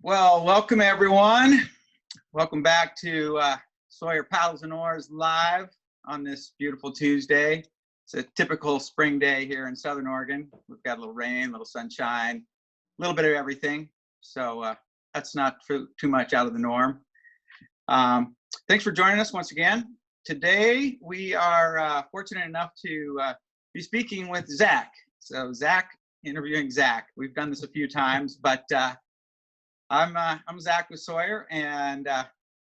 Well, welcome everyone. Welcome back to Sawyer Paddles and Oars live on this beautiful Tuesday. It's a typical spring day here in Southern Oregon. We've got a little rain, a little sunshine, a little bit of everything. So that's not too much out of the norm. Thanks for joining us once again. Today we are fortunate enough to be speaking with Zach. So interviewing Zach. We've done this a few times, but I'm Zach with Sawyer, and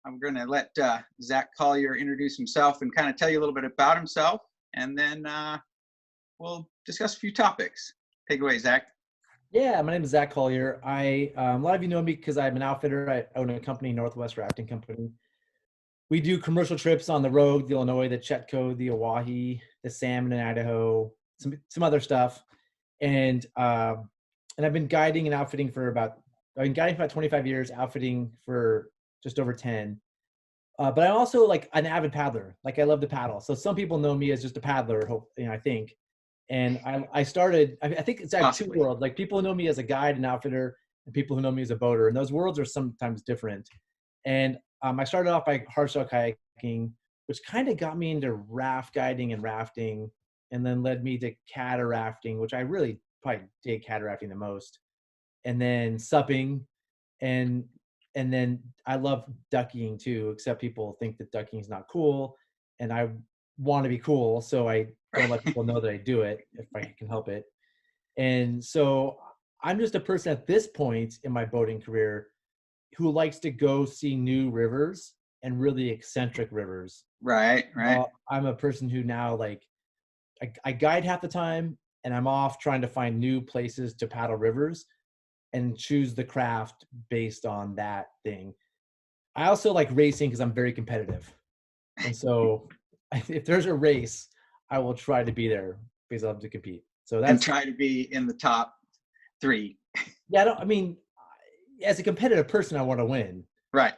I'm going to let Zach Collier introduce himself and kind of tell you a little bit about himself, and then we'll discuss a few topics. Take it away, Zach. Yeah, my name is Zach Collier. A lot of you know me because I'm an outfitter. I own a company, Northwest Rafting Company. We do commercial trips on the Rogue, the Illinois, the Chetco, the Oahe, the Salmon in Idaho, some other stuff, and I've been guiding and outfitting for about 25 years, outfitting for just over 10. But I'm also like an avid paddler. Like I love to paddle. So some people know me as just a paddler, I think. And I think it's like two worlds. Like people know me as a guide and outfitter, and people who know me as a boater. And those worlds are sometimes different. And I started off by hardshell kayaking, which kind of got me into raft guiding and rafting, and then led me to catarafting, which I really probably dig catarafting the most. And then supping, and then I love ducking too, except people think that ducking is not cool, and I want to be cool, so I don't let people know that I do it if I can help it. And so I'm just a person at this point in my boating career who likes to go see new rivers and really eccentric rivers. Right. I'm a person who now I guide half the time, and I'm off trying to find new places to paddle rivers and choose the craft based on that thing. I also like racing because I'm very competitive. And so if there's a race, I will try to be there because I love to compete. So that's, and try to be in the top 3. Yeah, as a competitive person, I want to win. Right.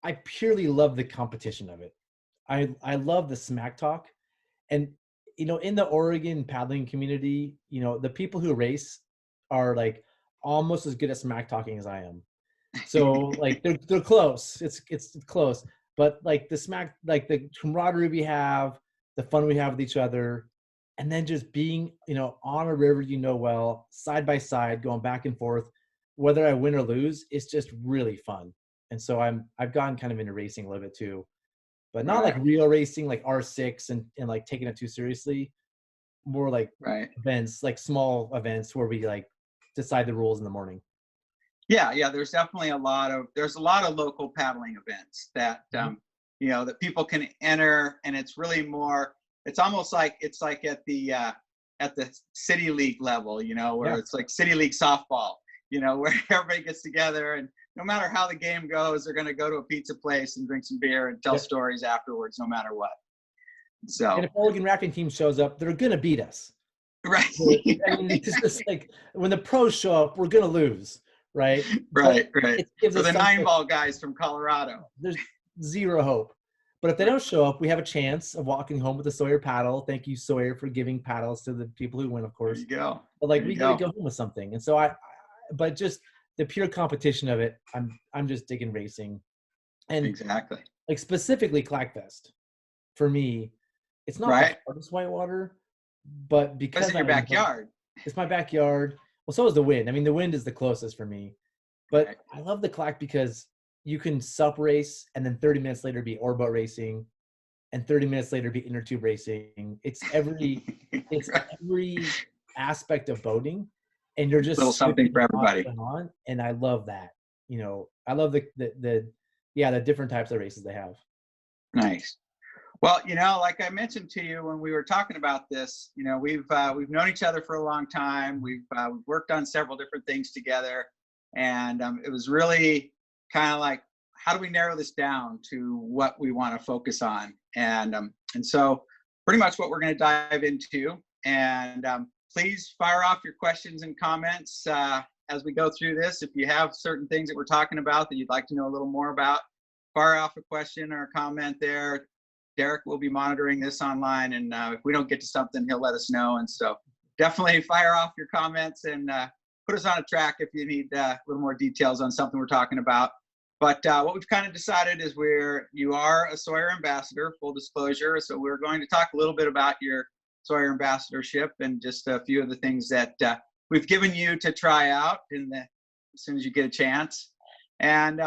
I purely love the competition of it. I love the smack talk. And, in the Oregon paddling community, the people who race are like almost as good at smack talking as I am. So like they're close. It's close. But like the camaraderie we have, the fun we have with each other, and then just being, on a river, well, side by side, going back and forth, whether I win or lose, it's just really fun. And so I've gotten kind of into racing a little bit too, but not like real racing, like R6 and like taking it too seriously. More like events, like small events where we like decide the rules in the morning. Yeah. There's definitely a lot of local paddling events that that people can enter, and it's really more. It's almost like at the city league level, where it's like city league softball, where everybody gets together, and no matter how the game goes, they're going to go to a pizza place and drink some beer and tell stories afterwards, no matter what. So, and if Oregon rafting team shows up, they're going to beat us. Right. I mean, it's just like when the pros show up, we're going to lose, right? Right. For the 9-ball guys from Colorado, there's zero hope. But if they don't show up, we have a chance of walking home with a Sawyer paddle. Thank you, Sawyer, for giving paddles to the people who win, of course. There you go. But like we got to go home with something. And so but just the pure competition of it, I'm just digging racing. And exactly. Like specifically Clackfest, for me, it's not the hardest whitewater, but because it's in your backyard. It's my backyard. Well, so is the wind. I mean, the wind is the closest for me. But I love the Clack because you can sup race and then 30 minutes later be oarboat racing and 30 minutes later be inner tube racing. It's every aspect of boating, and you're just little something for everybody. And I love that. I love the different types of races they have. Nice. Well, like I mentioned to you when we were talking about this, we've known each other for a long time. We've worked on several different things together, and it was really kind of like, how do we narrow this down to what we want to focus on? And so pretty much what we're going to dive into. And please fire off your questions and comments as we go through this. If you have certain things that we're talking about that you'd like to know a little more about, fire off a question or a comment there. Derek will be monitoring this online, and if we don't get to something, he'll let us know. And so definitely fire off your comments and put us on a track if you need a little more details on something we're talking about. But what we've kind of decided is you are a Sawyer ambassador, full disclosure. So we're going to talk a little bit about your Sawyer ambassadorship and just a few of the things that we've given you to try out as soon as you get a chance. And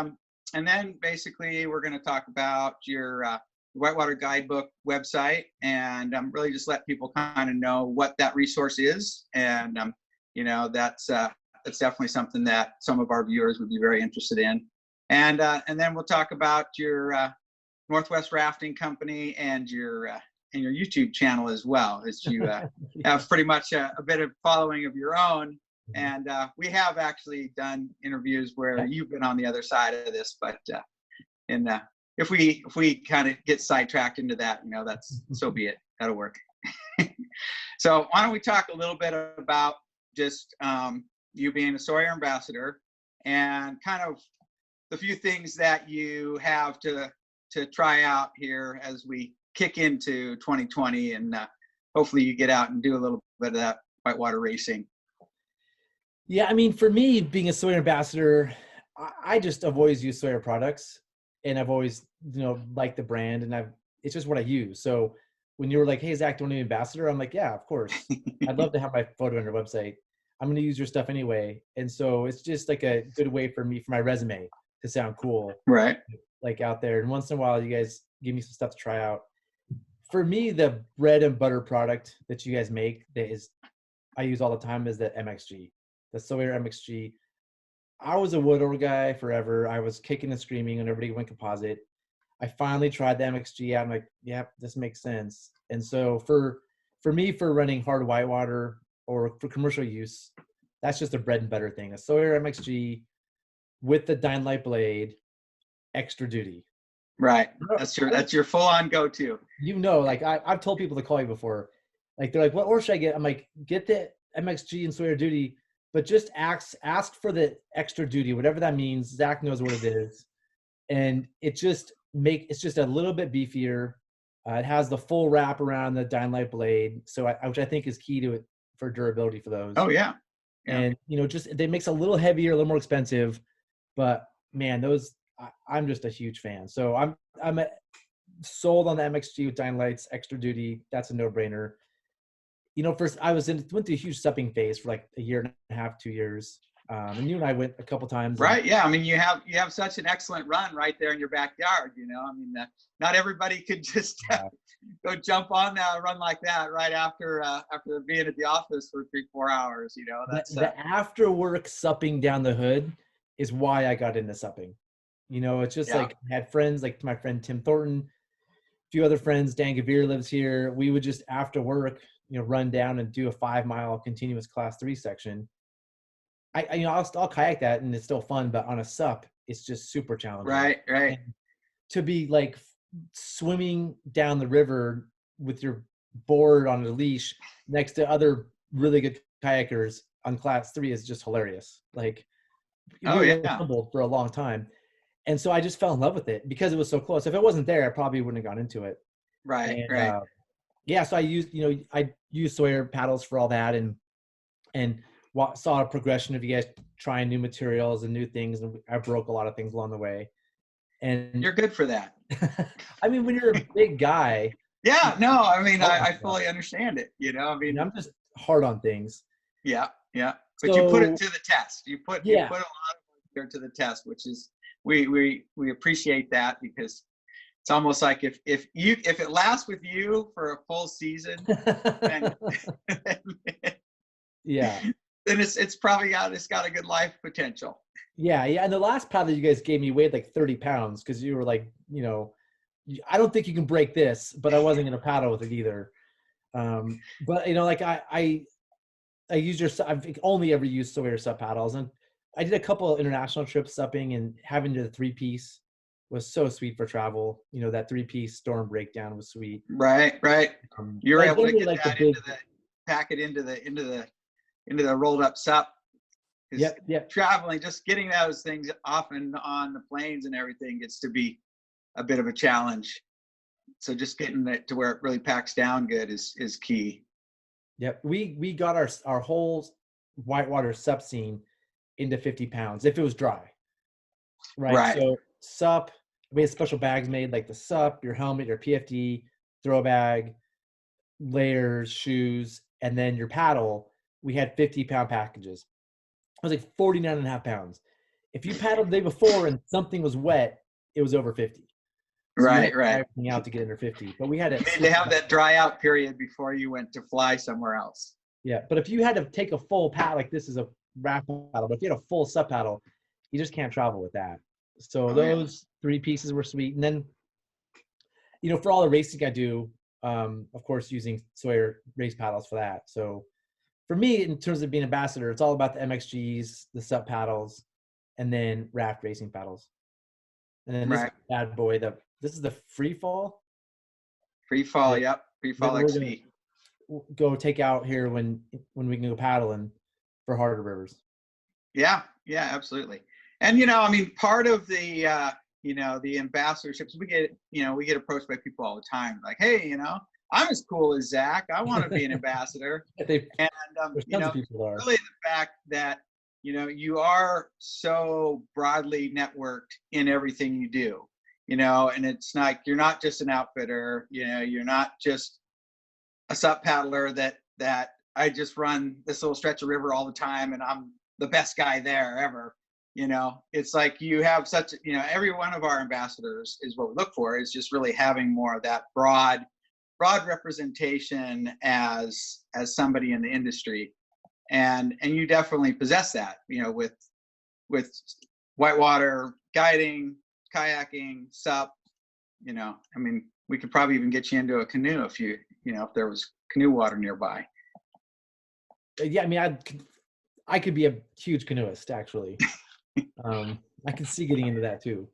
then basically we're going to talk about your Whitewater Guidebook website and really just let people kind of know what that resource is. And, that's definitely something that some of our viewers would be very interested in. And then we'll talk about your Northwest Rafting Company and your YouTube channel as well, as you have pretty much a bit of following of your own. And we have actually done interviews where you've been on the other side of this, but if we kind of get sidetracked into that, that's so be it. That'll work. So why don't we talk a little bit about just you being a Sawyer ambassador and kind of the few things that you have to try out here as we kick into 2020, and hopefully you get out and do a little bit of that whitewater racing. Yeah, I mean, for me, being a Sawyer ambassador, I've always used Sawyer products, and I've always, liked the brand, and it's just what I use. So when you were like, "Hey, Zach, do you want to be ambassador?" I'm like, "Yeah, of course. I'd love to have my photo on your website. I'm going to use your stuff anyway." And so it's just like a good way for my resume to sound cool, right? Like out there. And once in a while, you guys give me some stuff to try out. For me, the bread and butter product that you guys make I use all the time is the MXG, the Sawyer MXG. I was a Woodward guy forever. I was kicking and screaming when everybody went composite. I finally tried the MXG out. I'm like, yeah, this makes sense. And so for me, for running hard whitewater or for commercial use, that's just a bread and butter thing. A Sawyer MXG with the Dynamite blade, extra duty. Right. That's your full on go-to. Like I've told people to call you before. Like they're like, what oar should I get? I'm like, get the MXG and Sawyer duty, but just ask for the extra duty, whatever that means. Zach knows what it is. And it's just a little bit beefier. It has the full wrap around the Dynamite blade. So which I think is key to it for durability for those. Oh yeah. And they makes it a little heavier, a little more expensive, but man, I'm just a huge fan. So I'm sold on the MXG with Dynamites, extra duty. That's a no-brainer. First I went through a huge supping phase for like a year and a half, 2 years. And you and I went a couple times. Right. Yeah. I mean, you have such an excellent run right there in your backyard. Not everybody could just go jump on a run like that right after being at the office for 3-4 hours. That's the after work supping down the hood is why I got into supping. It's just like I had friends like my friend Tim Thornton, a few other friends. Dan Gavir lives here. We would just after work, run down and do a 5-mile continuous class 3 section. I'll kayak that and it's still fun, but on a sup, it's just super challenging. Right. And to be like swimming down the river with your board on a leash next to other really good kayakers on class 3 is just hilarious. Like, humbled for a long time. And so I just fell in love with it because it was so close. If it wasn't there, I probably wouldn't have gone into it. Right. So I used Sawyer paddles for all that and saw a progression of you guys trying new materials and new things. And I broke a lot of things along the way. And you're good for that. I mean, when you're a big guy. Yeah, no, I mean, I fully understand it. I'm just hard on things. Yeah. But you put it to the test. You put a lot of work to the test, which is we appreciate that because it's almost like if it lasts with you for a full season, then then it's probably got a good life potential. Yeah. And the last paddle you guys gave me weighed like 30 pounds because you were like, I don't think you can break this, but I wasn't going to paddle with it either. But like I use I've only ever used Sawyer sub paddles, and I did a couple of international trips supping, and having the 3-piece was so sweet for travel. That 3-piece storm breakdown was sweet. Right. You were able to get that pack it into the rolled up sup. Yep. Traveling, just getting those things off and on the planes and everything gets to be a bit of a challenge. So just getting it to where it really packs down good is key. Yep. We got our whole whitewater sup scene into 50 pounds if it was dry, right? Right. So sup, we had special bags made like the sup, your helmet, your PFD, throw bag, layers, shoes, and then your paddle. We had 50-pound packages. It was like 49.5 pounds. If you paddled the day before and something was wet, it was over 50. So you had Right. to dry Right. everything out to get under 50. But we had You it. need to have that dry out period before you went to fly somewhere else. Yeah, but if you had to take a full paddle, like this is a raft paddle, but if you had a full sub paddle, you just can't travel with that. So Oh, yeah. those 3 pieces were sweet. And then, for all the racing I do, of course, using Sawyer race paddles for that. So for me, in terms of being ambassador, it's all about the MXGs, the sub paddles, and then raft racing paddles. And then this Right. bad boy, this is the free fall. Free fall. Yeah. Yep. Free fall We're XP. go take out here when we can go paddling for harder rivers. Yeah. Yeah, absolutely. And, I mean, part of the, the ambassadorships, we get approached by people all the time. Like, hey, I'm as cool as Zach. I want to be an ambassador. And, There's tons of people are. really the fact that, you are so broadly networked in everything you do, and it's like, you're not just an outfitter, you're not just a sup paddler that I just run this little stretch of river all the time and I'm the best guy there ever. It's like you have such, every one of our ambassadors is what we look for, is just really having more of that broad representation as somebody in the industry. And you definitely possess that, with whitewater guiding, kayaking, sup, I mean, we could probably even get you into a canoe if there was canoe water nearby. Yeah, I mean, I could be a huge canoeist, actually. I can see getting into that too.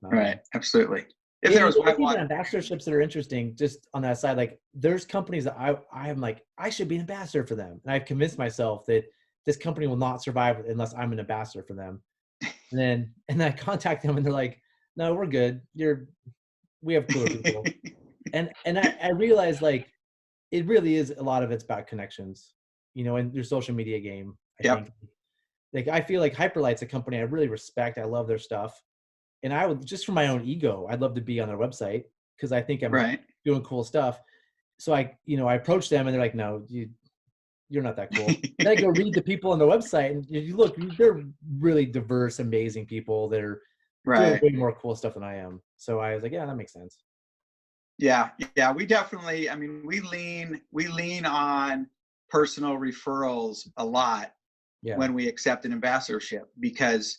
Right, absolutely. If there was whitewater ambassadorships that are interesting, just on that side, like there's companies that I am like, I should be an ambassador for them, and I've convinced myself that this company will not survive unless I'm an ambassador for them. And then I contact them, and they're like, no, we're good. We have cooler people. and I realize, like, it really is, a lot of it's about connections, and your social media game. I think. Like, I feel like Hyperlight's a company I really respect. I love their stuff. And I would, just for my own ego, I'd love to be on their website because I think I'm doing cool stuff. So I approached them and they're like, no, you're not that cool. Then I go read the people on the website and you look, they're really diverse, amazing people that are doing way more cool stuff than I am. So I was like, yeah, that makes sense. Yeah. We definitely, I mean, we lean on personal referrals a lot when we accept an ambassadorship, because,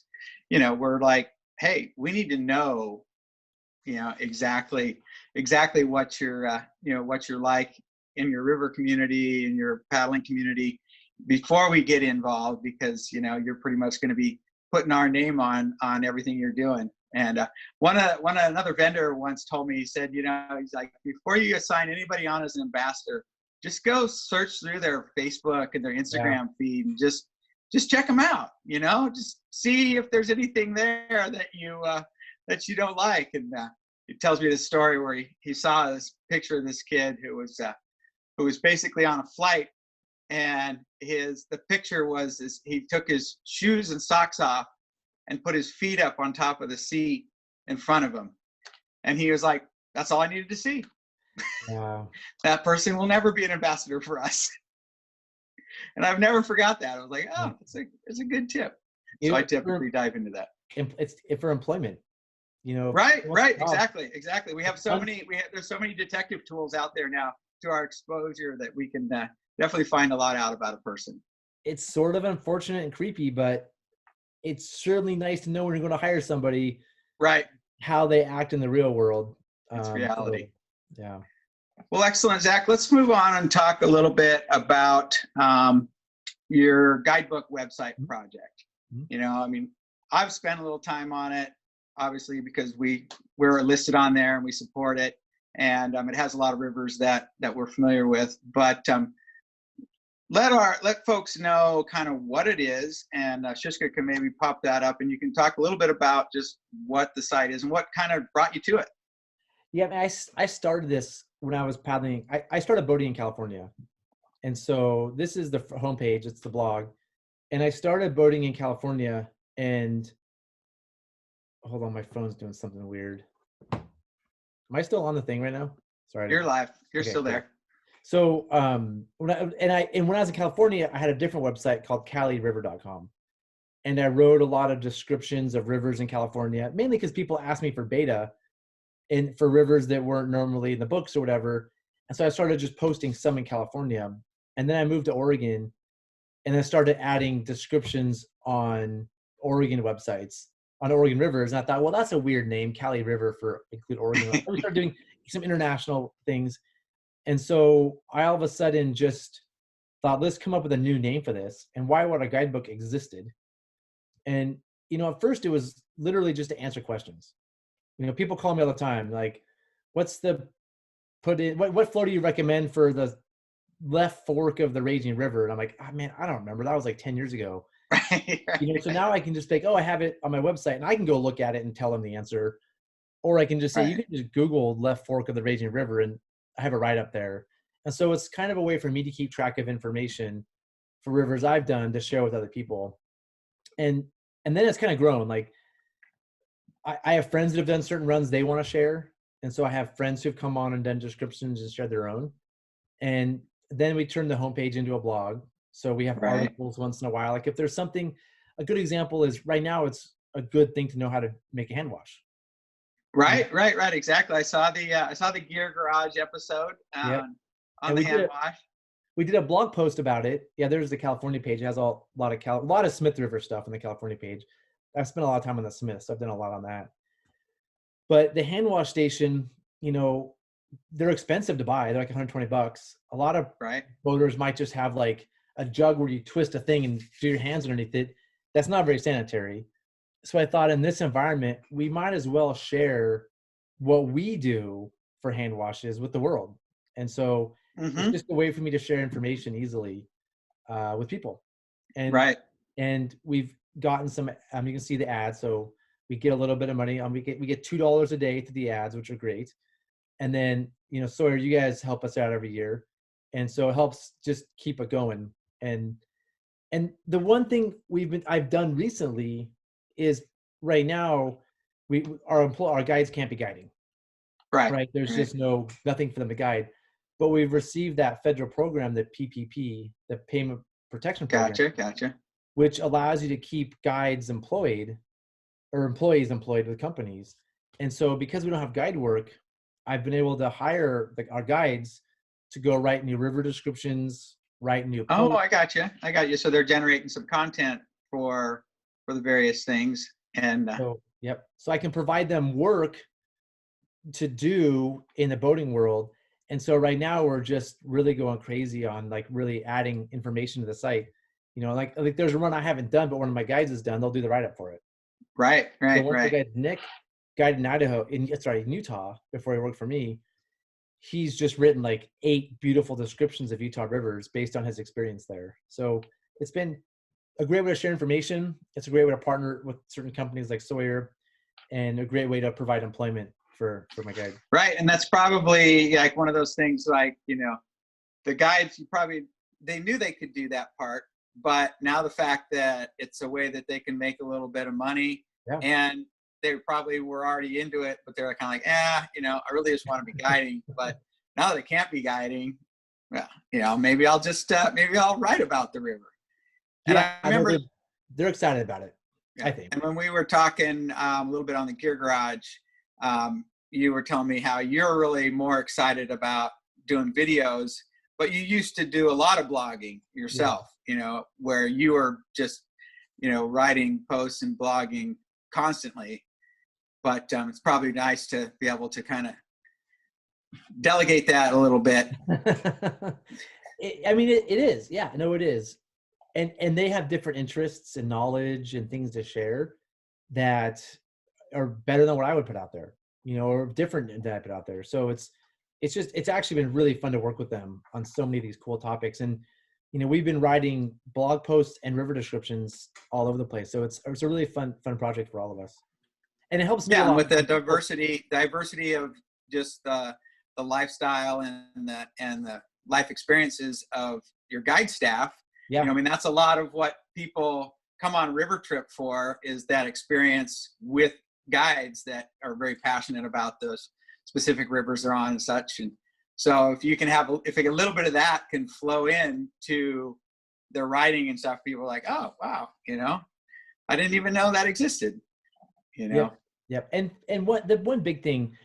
we're like, hey, we need to know, exactly what you're, what you're like in your river community, in your paddling community, before we get involved, because, you're pretty much going to be putting our name on everything you're doing. And another vendor once told me, he said, he's like, before you assign anybody on as an ambassador, just go search through their Facebook and their Instagram feed and just check them out, just see if there's anything there that you don't like. And he tells me this story where he saw this picture of this kid who was basically on a flight, and the picture was he took his shoes and socks off and put his feet up on top of the seat in front of him. And he was like, that's all I needed to see. Wow. That person will never be an ambassador for us. And I've never forgot that. I was like, oh, it's a good tip. So I typically dive into that. It's for employment, Right. Exactly. We have there's so many detective tools out there now to our exposure that we can definitely find a lot out about a person. It's sort of unfortunate and creepy, but it's certainly nice to know when you're going to hire somebody, right, how they act in the real world. It's reality. So, yeah. Well, excellent, Zach. Let's move on and talk a little bit about your guidebook website project. I mean, I've spent a little time on it, obviously, because we're listed on there and we support it. And it has a lot of rivers that we're familiar with. But let folks know kind of what it is, and Shishka can maybe pop that up, and you can talk a little bit about just what the site is and what kind of brought you to it. Yeah, I started this when I was paddling. I started boating in California. And so this is the homepage. It's the blog. And I started boating in California, and hold on, my phone's doing something weird. Am I still on the thing right now? Sorry. You're live. You're Okay, still cool. there. So when I was in California, I had a different website called CaliRiver.com. And I wrote a lot of descriptions of rivers in California, mainly because people asked me for beta and for rivers that weren't normally in the books or whatever. And so I started just posting some in California. And then I moved to Oregon, and I started adding descriptions on Oregon websites, on Oregon rivers. And I thought, well, that's a weird name, Cali River, for include Oregon. So we started doing some international things. And so I all of a sudden just thought, let's come up with a new name for this. And Why Would a Guidebook existed. And, at first it was literally just to answer questions. People call me all the time, like, what flow do you recommend for the left fork of the raging river? And I'm like, oh, man, I don't remember. That was like 10 years ago. Right. So now I can just think, oh, I have it on my website, and I can go look at it and tell them the answer. Or I can just say, you can just Google left fork of the raging river, and I have it right up there. And so it's kind of a way for me to keep track of information for rivers I've done to share with other people. And then it's kind of grown. Like, I have friends that have done certain runs they want to share. And so I have friends who've come on and done descriptions and shared their own. And then we turn the homepage into a blog. So we have articles once in a while. Like, if there's something, a good example is right now, it's a good thing to know how to make a hand wash. Right. Exactly. I saw the Gear Garage episode on the hand wash. We did a blog post about it. Yeah, there's the California page. It has a lot of Smith River stuff on the California page. I've spent a lot of time on the Smith, so I've done a lot on that. But the hand wash station, they're expensive to buy. They're like $120. A lot of boaters might just have like a jug where you twist a thing and do your hands underneath it. That's not very sanitary. So I thought, in this environment, we might as well share what we do for hand washes with the world. And so it's just a way for me to share information easily with people. And we've gotten some, you can see the ads. So we get a little bit of money. We get $2 a day to the ads, which are great. And then, Sawyer, you guys help us out every year. And so it helps just keep it going. And the one thing I've done recently is, right now our guides can't be guiding. Right. There's just nothing for them to guide. But we've received that federal program, the PPP, the Payment Protection Program. Gotcha. Which allows you to keep guides employed, or employees employed with companies. And so because we don't have guide work, I've been able to hire our guides to go write new river descriptions, write new posts. Oh, I got you. So they're generating some content for the various things. And so I can provide them work to do in the boating world. And so right now we're just really going crazy on like really adding information to the site. Like there's a run I haven't done, but one of my guides has done. They'll do the write-up for it. Right. The guy Nick, guide in Utah, before he worked for me, he's just written like 8 beautiful descriptions of Utah rivers based on his experience there. So it's been a great way to share information. It's a great way to partner with certain companies like Sawyer, and a great way to provide employment for my guide. Right. And that's probably like one of those things, like, the guides, they knew they could do that part, but now the fact that it's a way that they can make a little bit of money, and they probably were already into it, but they're kind of like, I really just want to be guiding. But now that they can't be guiding, well, maybe I'll just, maybe I'll write about the river. And I remember they're excited about it, I think. And when we were talking a little bit on the Gear Garage, you were telling me how you're really more excited about doing videos, but you used to do a lot of blogging yourself, where you were just, writing posts and blogging constantly. But it's probably nice to be able to kind of delegate that a little bit. It is. Yeah, no, it is. And they have different interests and knowledge and things to share that are better than what I would put out there, or different than I put out there. So it's actually been really fun to work with them on so many of these cool topics. And, we've been writing blog posts and river descriptions all over the place. So it's a really fun project for all of us. And it helps me a lot. With the diversity of just the lifestyle and the life experiences of your guide staff, Yeah. I mean, that's a lot of what people come on river trip for, is that experience with guides that are very passionate about those specific rivers they're on and such. And so if you can have, if a little bit of that can flow in to their writing and stuff, people are like, oh, wow, I didn't even know that existed, Yep. And what the one big thing,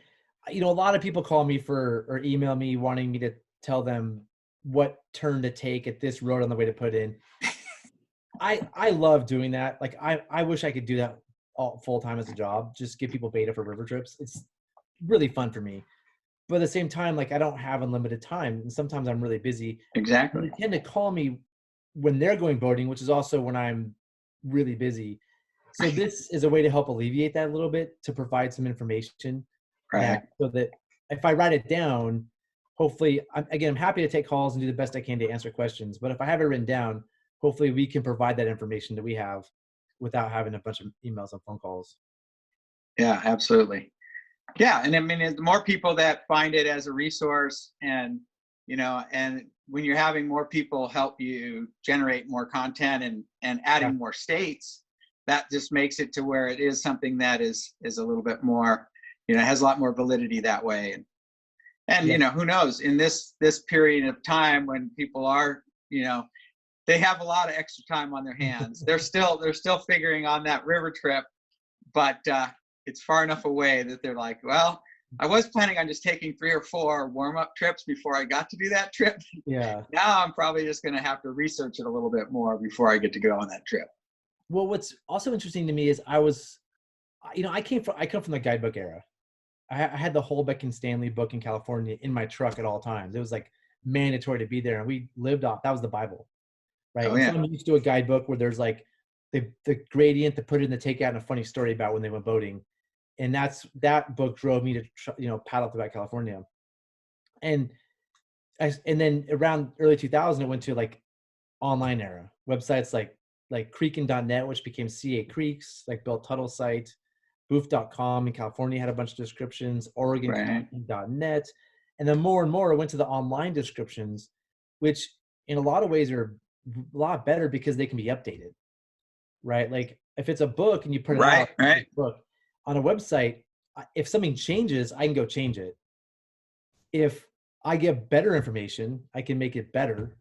a lot of people call me or email me wanting me to tell them what turn to take at this road on the way to put in. I love doing that. Like I wish I could do that all full time as a job, just give people beta for river trips. It's really fun for me. But at the same time, like I don't have unlimited time, and sometimes I'm really busy. Exactly. They tend to call me when they're going boating, which is also when I'm really busy. So this is a way to help alleviate that a little bit, to provide some information. Right. So that if I write it down, hopefully, I'm happy to take calls and do the best I can to answer questions. But if I have it written down, hopefully we can provide that information that we have without having a bunch of emails and phone calls. Yeah, absolutely. Yeah. And I mean, the more people that find it as a resource, and, and when you're having more people help you generate more content and adding more states, that just makes it to where it is something that is a little bit more, has a lot more validity that way. And who knows, in this period of time when people are, they have a lot of extra time on their hands. They're still figuring on that river trip, but it's far enough away that they're like, well, I was planning on just taking 3 or 4 warm-up trips before I got to do that trip. Yeah. Now I'm probably just going to have to research it a little bit more before I get to go on that trip. Well, what's also interesting to me is I come from the guidebook era. I had the Holbeck and Stanley book in California in my truck at all times. It was like mandatory to be there, and we lived off, that was the Bible, right? Oh, yeah. So I'm used to a guidebook where there's like the gradient to put in the takeout and a funny story about when they went boating. And that book drove me to, paddle throughout California. And then around early 2000, it went to like online era websites like Creekin.net, which became CA Creeks, like Bill Tuttle's site. Booth.com in California had a bunch of descriptions, Oregon.net. And then more and more, it went to the online descriptions, which in a lot of ways are a lot better because they can be updated, right? Like if it's a book and you put it out, book on a website, if something changes, I can go change it. If I give better information, I can make it better.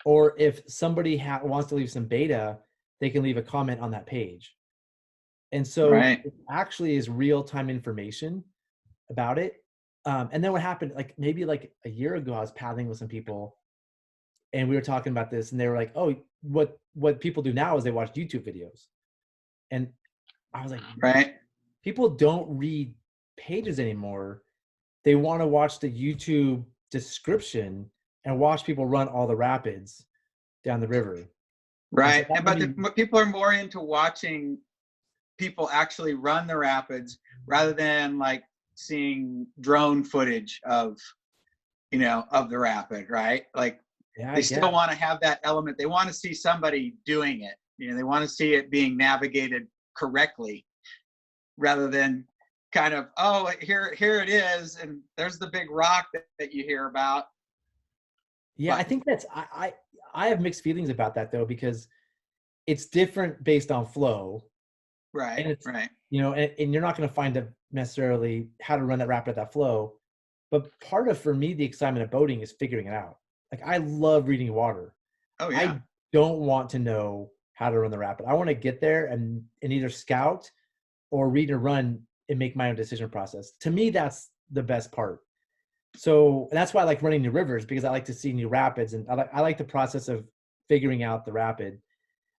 Or if somebody wants to leave some beta, they can leave a comment on that page. And so it actually is real-time information about it. And then what happened, maybe a year ago, I was paddling with some people and we were talking about this, and they were like, oh, what people do now is they watch YouTube videos. And I was like, people don't read pages anymore. They want to watch the YouTube description and watch people run all the rapids down the river. Right. But people are more into watching people actually run the rapids rather than like seeing drone footage of the rapid, right? Like they still want to have that element. They want to see somebody doing it. They want to see it being navigated correctly rather than kind of, oh, here it is, and there's the big rock that you hear about. Yeah, I think I have mixed feelings about that though, because it's different based on flow. Right. And right. And you're not going to find necessarily how to run that rapid at that flow. But part of, for me, the excitement of boating is figuring it out. Like I love reading water. Oh yeah. I don't want to know how to run the rapid. I want to get there and either scout or read and run and make my own decision process. To me, that's the best part. So that's why I like running new rivers, because I like to see new rapids, and I like the process of figuring out the rapid.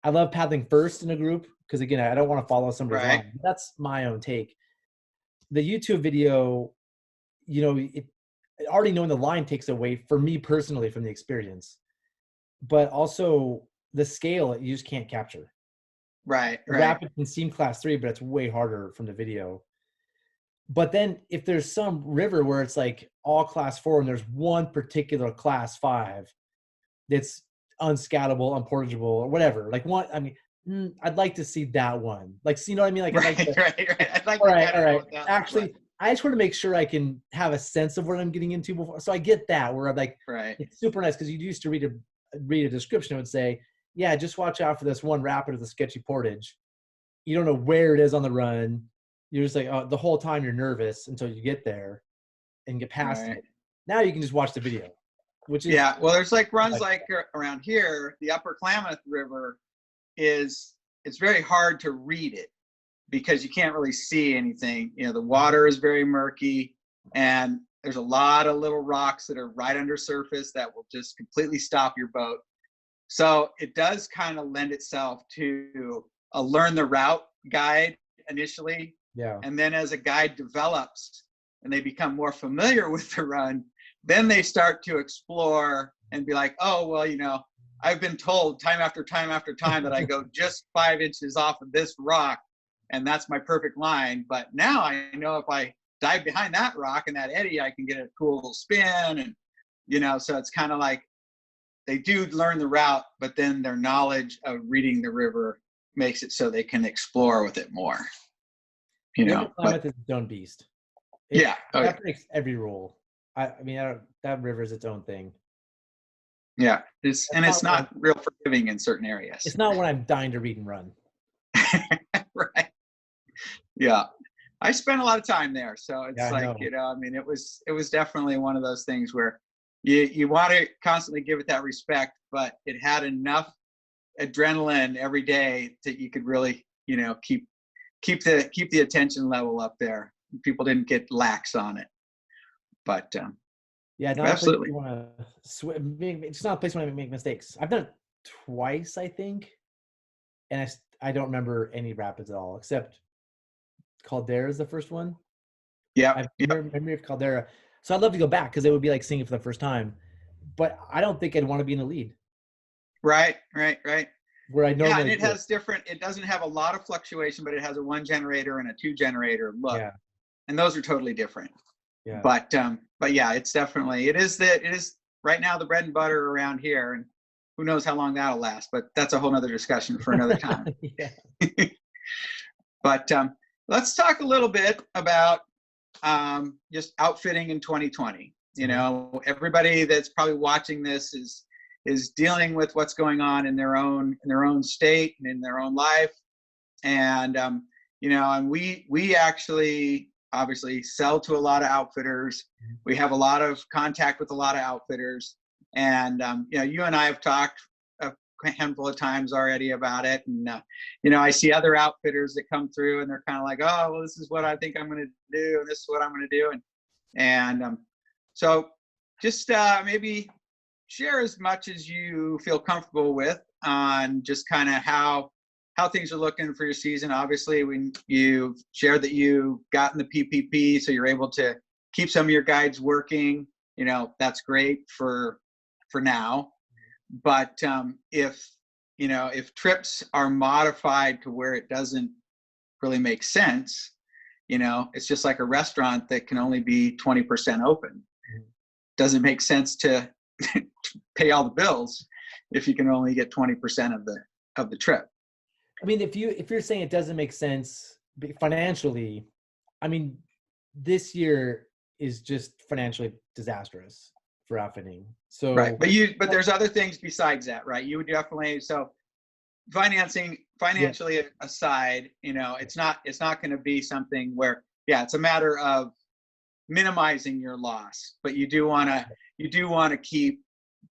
I love paddling first in a group because, again, I don't want to follow somebody's line. That's my own take. The YouTube video, already knowing the line takes away, for me personally, from the experience. But also the scale, you just can't capture. Right. The rapid can seem class 3, but it's way harder from the video. But then if there's some river where it's like all class 4 and there's one particular class 5 that's unscoutable, unportageable, or whatever, I'd like to see that one. You know what I mean? All right. Actually, I just want to make sure I can have a sense of what I'm getting into before. So I get that, where I'm like, it's super nice because you used to read read a description, it would say, yeah, just watch out for this one rapid with a sketchy portage. You don't know where it is on the run. You're just like, oh, the whole time you're nervous until you get there and get past Right. it. Now you can just watch the video, which is Yeah. Well, there's like runs like around here, the Upper Klamath River it's very hard to read it because you can't really see anything. You know, the water is very murky and there's a lot of little rocks that are right under surface that will just completely stop your boat. So it does kind of lend itself to a learn the route guide initially. yeah. And then as a guide develops and they become more familiar with the run, then they start to explore and be like, oh, well, you know, I've been told time after time after time that I go just 5 inches off of this rock and that's my perfect line. But now I know if I dive behind that rock and that eddy, I can get a cool little spin. And, you know, so it's kind of like they do learn the route, but then their knowledge of reading the river makes it so they can explore with it more. You know, Klamath is its own beast. That breaks every rule. I mean, that river is its own thing. Yeah, it's not real forgiving in certain areas. It's not when I'm dying to read and run. Right. Yeah, I spent a lot of time there, so it's you know, I mean, it was definitely one of those things where you want to constantly give it that respect, but it had enough adrenaline every day that you could really, you know, keep the attention level up there. People didn't get lax on it, but yeah, absolutely. It's not a place where I make mistakes. I've done it twice, I think, and I don't remember any rapids at all except Caldera is the first one. Yeah, I memory of Caldera, so I'd love to go back because it would be like seeing it for the first time. But I don't think I'd want to be in the lead. Right. Where I normally and it has different. It doesn't have a lot of fluctuation, but it has a 1 generator and a 2 generator look, and those are totally different. Yeah. But yeah, it's definitely it is right now the bread and butter around here, and who knows how long that'll last. But that's a whole nother discussion for another time. But let's talk a little bit about just outfitting in 2020. You know, everybody that's probably watching this is dealing with what's going on in their own state and in their own life, and you know, and we actually obviously sell to a lot of outfitters. We have a lot of contact with a lot of outfitters, and you know, you and I have talked a handful of times already about it, and you know, I see other outfitters that come through and they're kind of like, oh, well, this is what I think I'm going to do and this is what I'm going to do, and so just maybe share as much as you feel comfortable with on just kind of how things are looking for your season. Obviously, when you've shared that you gotten the PPP, so you're able to keep some of your guides working, you know, that's great for now. But if trips are modified to where it doesn't really make sense, you know, it's just like a restaurant that can only be 20% open. Doesn't make sense to pay all the bills if you can only get 20% of the trip. I mean, if you're saying it doesn't make sense financially, I mean, this year is just financially disastrous for outfitting. So right, but there's other things besides that, right? You would definitely, so financially aside, you know, it's not going to be something where it's a matter of minimizing your loss, but you do want to keep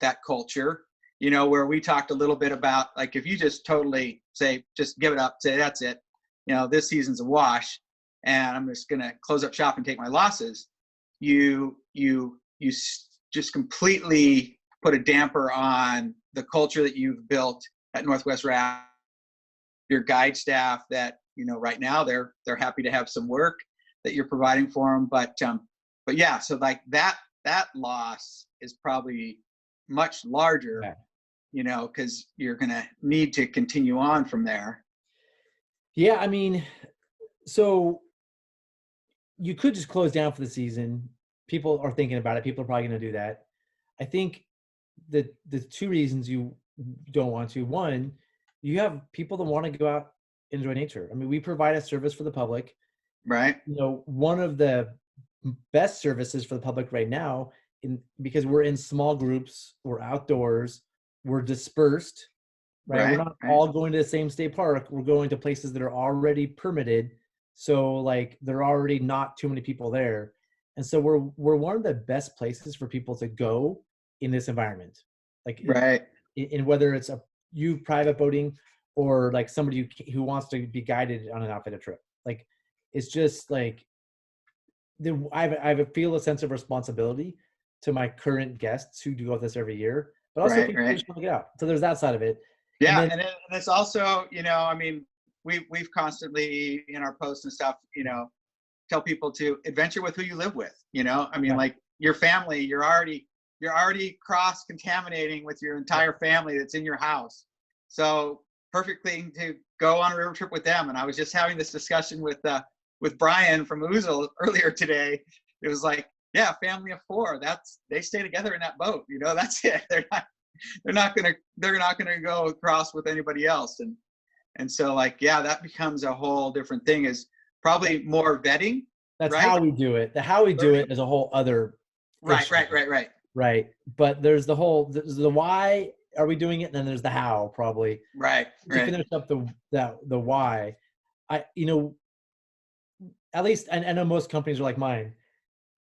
that culture, you know, where we talked a little bit about, like, if you just totally say, just give it up, say that's it, you know, this season's a wash and I'm just going to close up shop and take my losses, you just completely put a damper on the culture that you've built at Northwest Raft, your guide staff that, you know, right now they're happy to have some work that you're providing for them. But yeah, so like that loss is probably much larger, you know, because you're going to need to continue on from there. Yeah, I mean, so you could just close down for the season. People are thinking about it. People are probably going to do that. I think the two reasons you don't want to: one, you have people that want to go out and enjoy nature. I mean, we provide a service for the public. Right. You know, one of the best services for the public right now, because we're in small groups, we're outdoors, we're dispersed, right? We're not all going to the same state park. We're going to places that are already permitted. So like there are already not too many people there. And so we're one of the best places for people to go in this environment. Like in whether it's you private boating or like somebody who wants to be guided on an outfitted trip. Like it's just like I feel a sense of responsibility to my current guests who do this every year, but also people who just want to get out. So there's that side of it. Yeah, and it's also, you know, I mean, we've constantly in our posts and stuff, you know, tell people to adventure with who you live with. You know, I mean, like your family, you're already cross-contaminating with your entire family that's in your house. So perfect thing to go on a river trip with them. And I was just having this discussion with Brian from Oozle earlier today. It was like, yeah, family of 4. They stay together in that boat. You know, that's it. They're not gonna go across with anybody else. And so like, yeah, that becomes a whole different thing. Is probably more vetting. That's how we do it. How we do it is a whole other issue. Right. But there's the why are we doing it, and then there's the how probably. Right. To finish up the why, you know, at least I know most companies are like mine.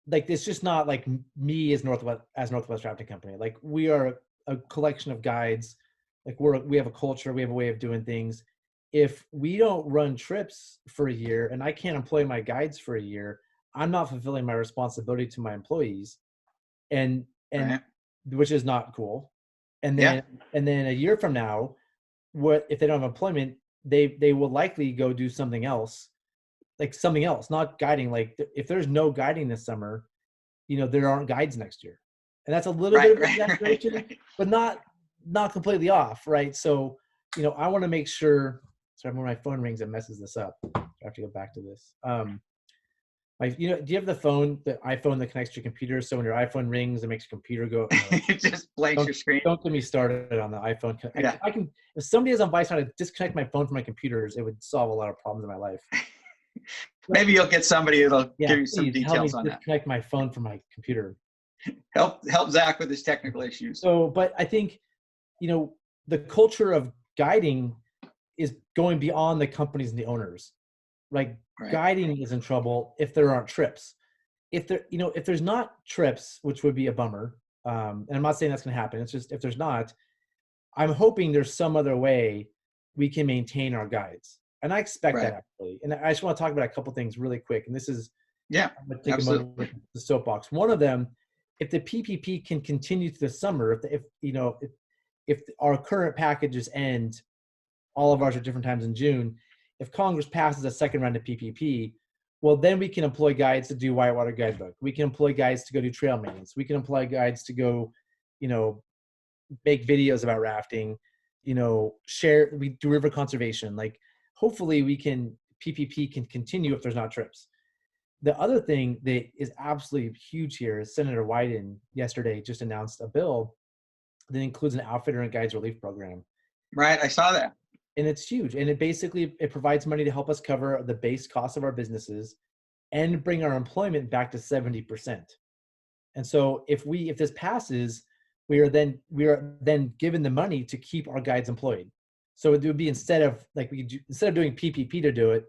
Like it's just not like me as Northwest Rafting Company. Like we are a collection of guides. Like we have a culture, we have a way of doing things. If we don't run trips for a year and I can't employ my guides for a year, I'm not fulfilling my responsibility to my employees, and which is not cool. And then a year from now, what if they don't have employment? They will likely go do something else, not guiding. Like if there's no guiding this summer, you know, there aren't guides next year, and that's a little bit of an exaggeration, but not completely off, right? So, you know, I want to make sure. Sorry, when my phone rings, it messes this up. I have to go back to this. Do you have the iPhone that connects to your computer? So when your iPhone rings, it makes your computer go. It just blanks your screen. Don't get me started on the iPhone. I can. If somebody has on advice how to disconnect my phone from my computers, it would solve a lot of problems in my life. Maybe you'll get somebody that'll give you some details on that. Disconnect my phone from my computer. Help Zach with his technical issues. So, but I think, you know, the culture of guiding is going beyond the companies and the owners. Like guiding is in trouble if there aren't trips. If there's not trips, which would be a bummer. And I'm not saying that's going to happen. It's just if there's not, I'm hoping there's some other way we can maintain our guides. And I expect that actually. And I just want to talk about a couple things really quick. And this is I'm going to take a moment with the soapbox. One of them, if the PPP can continue through the summer, if our current packages end, all of ours at different times in June. If Congress passes a second round of PPP, well, then we can employ guides to do whitewater guidebook. We can employ guides to go do trail maintenance. We can employ guides to go, you know, make videos about rafting, you know, we do river conservation. Like hopefully PPP can continue if there's not trips. The other thing that is absolutely huge here is Senator Wyden yesterday just announced a bill that includes an outfitter and guides relief program. Right, I saw that. And it's huge. And it provides money to help us cover the base costs of our businesses and bring our employment back to 70%. And so if this passes, we are then given the money to keep our guides employed. So it would be instead of doing PPP to do it,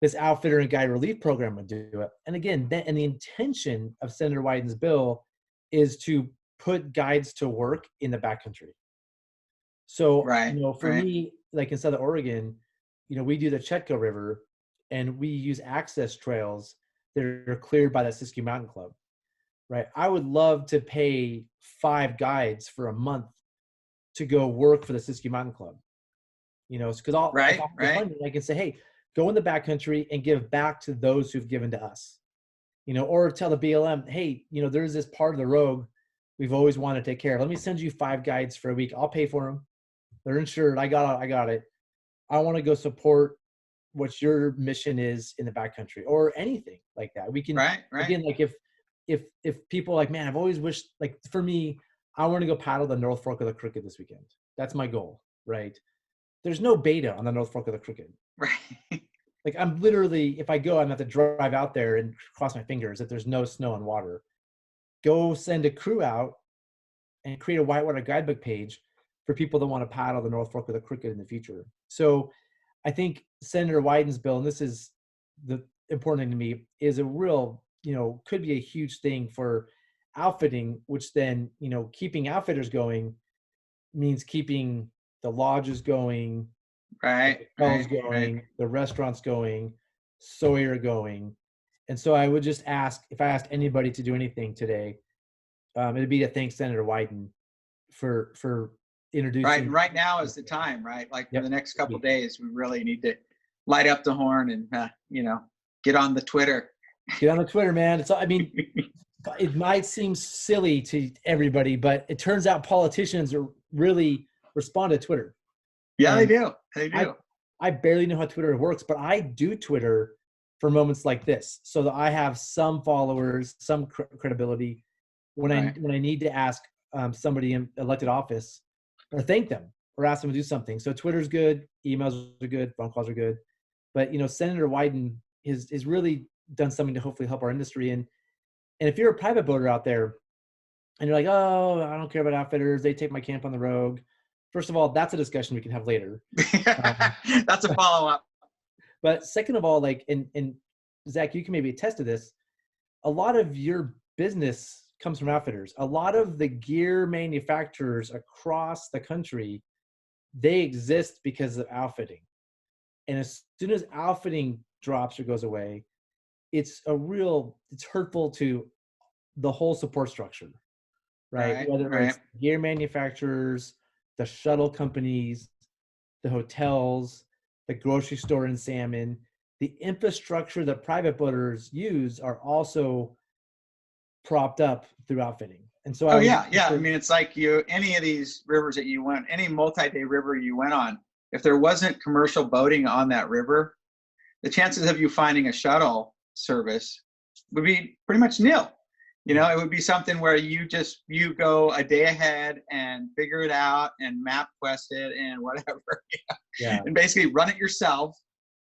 this outfitter and guide relief program would do it. And again, and the intention of Senator Wyden's bill is to put guides to work in the backcountry. So, for me, like in Southern Oregon, you know, we do the Chetco River and we use access trails that are cleared by the Siskiyou Mountain Club, right? I would love to pay 5 guides for a month to go work for the Siskiyou Mountain Club, you know, because I can say, hey, go in the backcountry and give back to those who've given to us, you know, or tell the BLM, hey, you know, there's this part of the rogue we've always wanted to take care of. Let me send you 5 guides for a week. I'll pay for them. They're insured. I got it. I want to go support what your mission is in the backcountry or anything like that. We can again, like if people like, man, I've always wished, like for me, I want to go paddle the North Fork of the Crooked this weekend. That's my goal, right? There's no beta on the North Fork of the Crooked. Right. Like I'm literally, if I go, I'm going to have to drive out there and cross my fingers that there's no snow and water. Go send a crew out and create a whitewater guidebook page. for people that want to paddle the North Fork or the Crooked in the future. So I think Senator Wyden's bill, and this is the important thing to me, is a real, could be a huge thing for outfitting, which then, keeping outfitters going means keeping the lodges going, Right. the hotels Right. going, Right. the restaurants going, Sawyer going. And so I would just ask, if I asked anybody to do anything today, it'd be to thank Senator Wyden for introducing. Right now is the time, right? Like for Yep. the next couple of days, we really need to light up the horn and get on the Twitter. Get on the Twitter, man. It might seem silly to everybody, but it turns out politicians really respond to Twitter. Yeah, And they do. They do. I barely know how Twitter works, but I do Twitter for moments like this, so that I have some followers, some credibility when Right. I need to ask somebody in elected office or thank them or ask them to do something. So Twitter's good, emails are good, phone calls are good, but Senator Wyden is really done something to hopefully help our industry. And if you're a private boater out there and you're like, oh, I don't care about outfitters, they take my camp on the rogue. First of all, that's a discussion we can have later. That's a follow-up. But second of all, and Zach, you can maybe attest to this, a lot of your business comes from outfitters. A lot of the gear manufacturers across the country, they exist because of outfitting. And as soon as outfitting drops or goes away, it's hurtful to the whole support structure, right? Whether it's gear manufacturers, the shuttle companies, the hotels, the grocery store in Salmon, the infrastructure that private boaters use are also propped up through outfitting. And so yeah. I mean, it's like any of these rivers that you went, any multi-day river you went on, if there wasn't commercial boating on that river, the chances of you finding a shuttle service would be pretty much nil. It would be something where you go a day ahead and figure it out and map quest it and whatever. And basically run it yourself,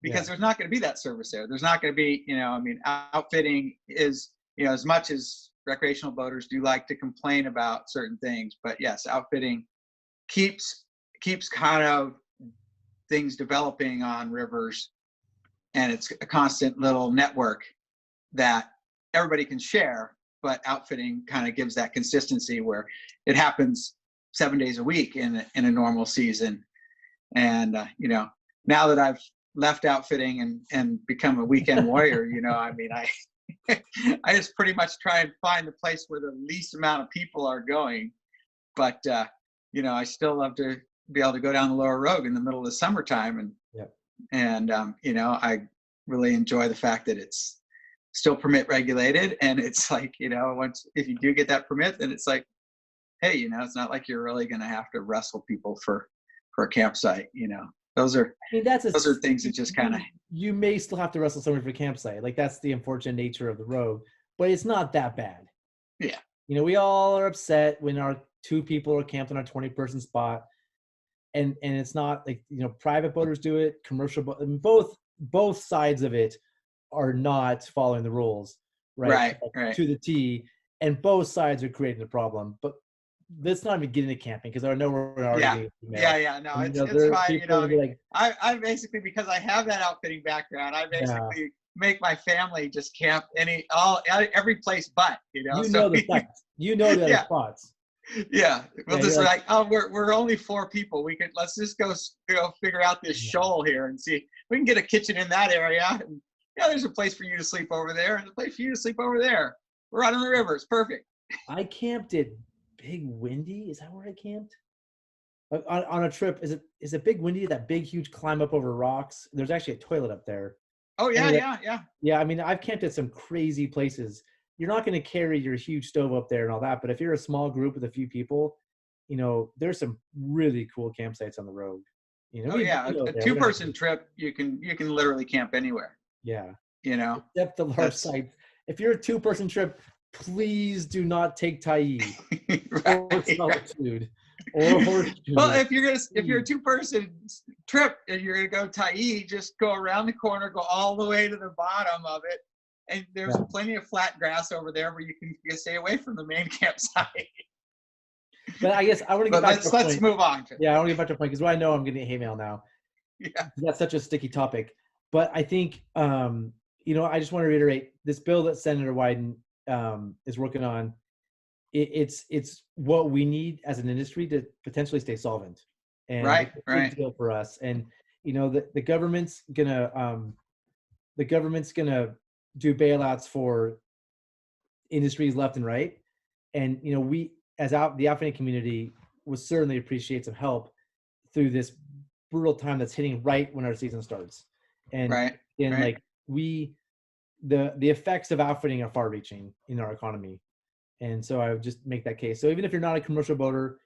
because there's not going to be that service there. There's not going to be, outfitting is, as much as recreational boaters do like to complain about certain things, but yes, outfitting keeps kind of things developing on rivers, and it's a constant little network that everybody can share. But outfitting kind of gives that consistency where it happens 7 days a week in a normal season. And now that I've left outfitting and become a weekend warrior, I just pretty much try and find the place where the least amount of people are going. But I still love to be able to go down the Lower Rogue in the middle of the summertime, and I really enjoy the fact that it's still permit regulated, and it's like, if you do get that permit, then it's like, hey, it's not like you're really going to have to wrestle people for a campsite. Those are things that just kind of, you may still have to wrestle somebody for a campsite. Like, that's the unfortunate nature of the road, but it's not that bad. Yeah. We all are upset when our 2 people are camped on a 20-person spot, and it's not like, private boaters do it, commercial, both sides of it are not following the rules, right? To the T, and both sides are creating a problem. But let's not even get into camping, because I know we're already no, it's fine. I basically, because I have that outfitting background, I basically make my family just camp every place but the sites, the other spots. Yeah, we'll just like, oh, we're only 4 people. Let's just go figure out this shoal here and see if we can get a kitchen in that area. And, there's a place for you to sleep over there, and a place for you to sleep over there. We're out on the river. It's perfect. I camped at Big Windy. Is that where I camped? On a trip. Is it Big Windy? That big, huge climb up over rocks. There's actually a toilet up there. Oh yeah, anyway, yeah. Yeah, I mean, I've camped at some crazy places. You're not going to carry your huge stove up there and all that, but if you're a small group with a few people, there's some really cool campsites on the road. A 2-person trip, you can literally camp anywhere. Yeah. Except the large sites. If you're a 2-person trip, please do not take Tyee or Solitude or Horseshoe. Well, if you're a 2-person trip and you're gonna go Tyee, just go around the corner, go all the way to the bottom of it, and there's plenty of flat grass over there where you can stay away from the main campsite. But I guess I want to get But back to the let's point. move on. Yeah, I want to get back to the point because I know I'm getting hate mail now. Yeah. That's such a sticky topic. But I think, I just want to reiterate this bill that Senator Wyden is working on. It's what we need as an industry to potentially stay solvent, and Right, it's a right. big deal for us. And the government's gonna do bailouts for industries left and right, and we as the outfitting community will certainly appreciate some help through this brutal time that's hitting right when our season starts. And Right, and right. like the effects of outfitting are far reaching in our economy. And so I would just make that case. So even if you're not a commercial boater,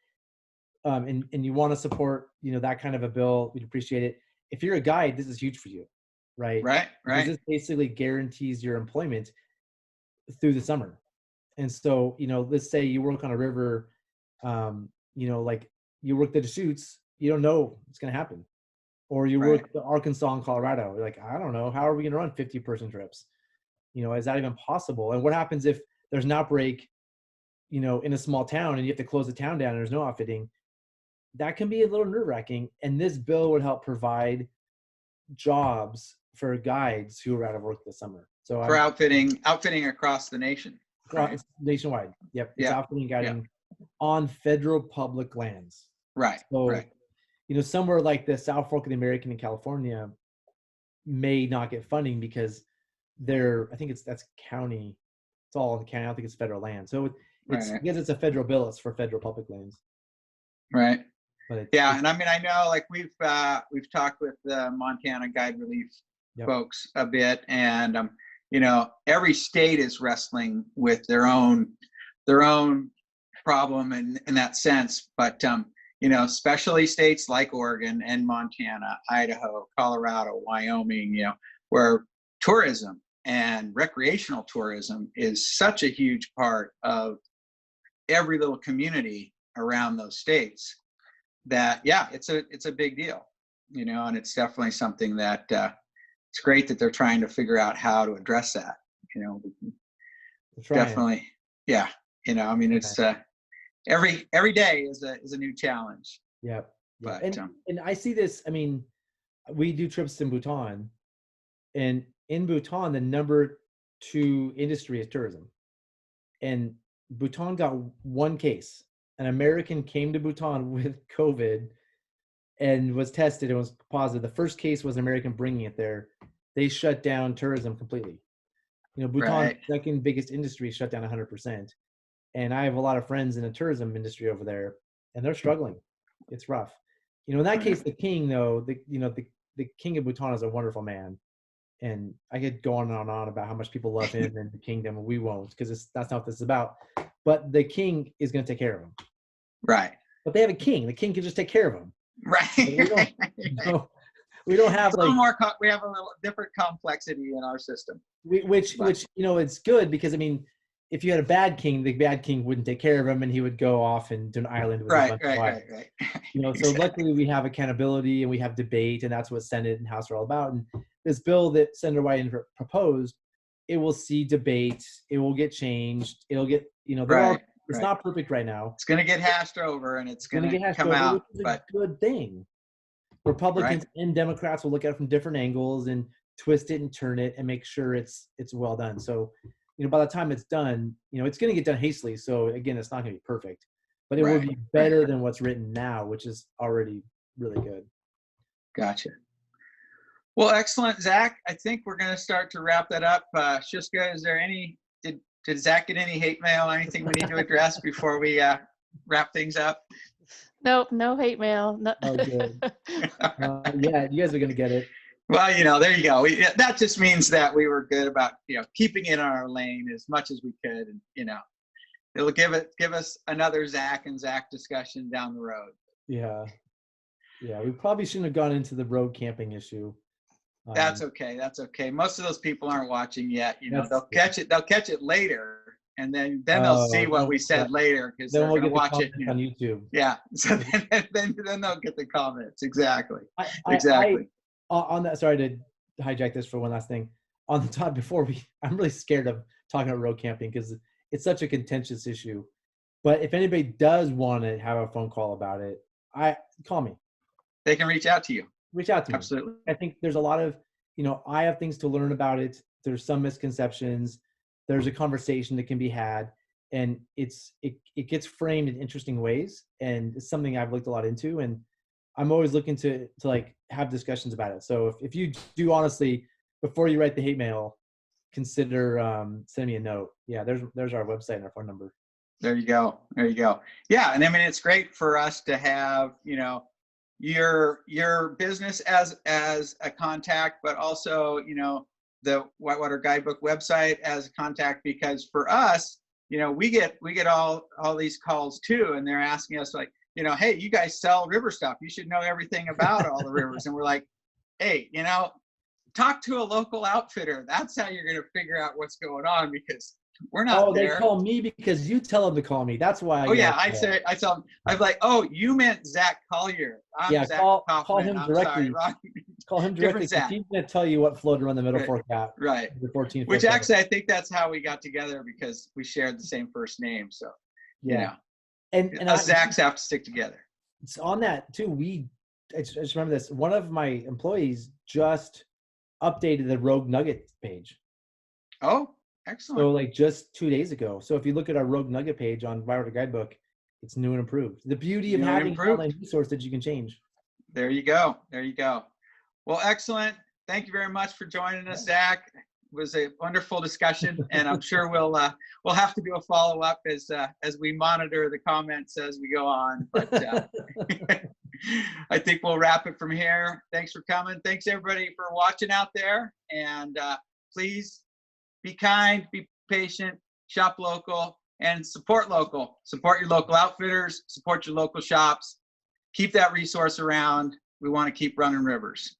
and you want to support, that kind of a bill, we'd appreciate it. If you're a guide, this is huge for you, right? Right, Because right. this basically guarantees your employment through the summer. And so, let's say you work on a river, like you work the Deschutes, you don't know what's going to happen. Or you Right. work the Arkansas and Colorado. You're like, I don't know, how are we going to run 50-person trips? Is that even possible? And what happens if there's an outbreak, in a small town and you have to close the town down and there's no outfitting? That can be a little nerve-wracking. And this bill would help provide jobs for guides who are out of work this summer. So For outfitting across the nation. Right. Nationwide. Yep. It's Yeah. outfitting guiding on federal public lands. Right. So, right. Somewhere like the South Fork of the American in California may not get funding because I think that's county. It's all in the county. I don't think it's federal land. So it's Right. because it's a federal bill. It's for federal public lands. Right. But yeah, and I mean, I know like we've talked with the Montana Guide Relief folks a bit, and every state is wrestling with their own problem in that sense. But especially states like Oregon and Montana, Idaho, Colorado, Wyoming, where tourism and recreational tourism is such a huge part of every little community around those states, that it's a big deal, and it's definitely something that it's great that they're trying to figure out how to address that. Definitely. I mean, it's every day is a new challenge. Yeah. But and I see this. I mean, we do trips in Bhutan, and in Bhutan, the number 2 industry is tourism. And Bhutan got one case. An American came to Bhutan with COVID and was tested and was positive. The first case was an American bringing it there. They shut down tourism completely. Bhutan's second biggest industry shut down 100%. And I have a lot of friends in the tourism industry over there, and they're struggling. It's rough. In that case, the king, though, the king of Bhutan is a wonderful man. And I could go on and on about how much people love him and the kingdom, and we won't, because that's not what this is about. But the king is going to take care of him. Right. But they have a king. The king can just take care of him. Right. We don't have we have a little different complexity in our system. Which it's good because, I mean, if you had a bad king, the bad king wouldn't take care of him, and he would go off and do an island with a bunch of wives. Right. So luckily we have accountability and we have debate, and that's what Senate and House are all about. And this bill that Senator Wyden proposed, it will see debate. It will get changed. It'll get, it's not perfect right now. It's going to get hashed over, and it's going to come out. Which is a good thing. Republicans and Democrats will look at it from different angles and twist it and turn it and make sure it's well done. So, by the time it's done, it's going to get done hastily. So again, it's not going to be perfect, but it will be better than what's written now, which is already really good. Gotcha. Well, excellent, Zach. I think we're going to start to wrap that up. Shiska, is there did Zach get any hate mail? Anything we need to address before we wrap things up? Nope, no hate mail. No. Oh, good. Yeah, you guys are going to get it. Well, there you go. That just means that we were good about, keeping it in our lane as much as we could. And, it'll give us another Zach and Zach discussion down the road. Yeah. We probably shouldn't have gone into the road camping issue. That's okay. Most of those people aren't watching yet. They'll catch it later. And then they'll see what we said later, because they're going to watch it on YouTube. Yeah. So then they'll get the comments. Exactly. On that, sorry to hijack this for one last thing. On the top before I'm really scared of talking about road camping because it's such a contentious issue. But if anybody does want to have a phone call about it, call me. They can reach out to you. Reach out to me. Absolutely. I think there's a lot of, I have things to learn about it. There's some misconceptions. There's a conversation that can be had, and it gets framed in interesting ways, and it's something I've looked a lot into, and I'm always looking to like have discussions about it. So if you do, honestly, before you write the hate mail, consider sending me a note. Yeah, there's our website and our phone number. There you go. There you go. Yeah, and I mean, it's great for us to have, your business as a contact, but also, the Whitewater Guidebook website as a contact, because for us, we get all these calls too, and they're asking us like, hey, you guys sell river stuff. You should know everything about all the rivers. And we're like, hey, talk to a local outfitter. That's how you're going to figure out what's going on, because we're not there. They call me because you tell them to call me. That's why. I tell them, I'm like, oh, you meant Zach Collier. I'm Zach call Kaufman. him directly. Sorry, call him directly. He's going to tell you what float to run the middle fork at. Right. The 14. Which actually, I think that's how we got together, because we shared the same first name. So, and us Zachs have to stick together. It's on that too. I just remember this. One of my employees just updated the Rogue Nugget page. Oh, excellent. So like just 2 days ago. So if you look at our Rogue Nugget page on Whitewater Guidebook, it's new and improved. The beauty of having an online resource that you can change. There you go. There you go. Well, excellent. Thank you very much for joining us, Zach. It was a wonderful discussion, and I'm sure we'll have to do a follow-up as we monitor the comments as we go on. But I think we'll wrap it from here. Thanks for coming. Thanks everybody for watching out there, and please be kind, be patient, shop local, and support local. Support your local outfitters, support your local shops. Keep that resource around. We want to keep running rivers.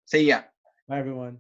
See ya. Bye, everyone.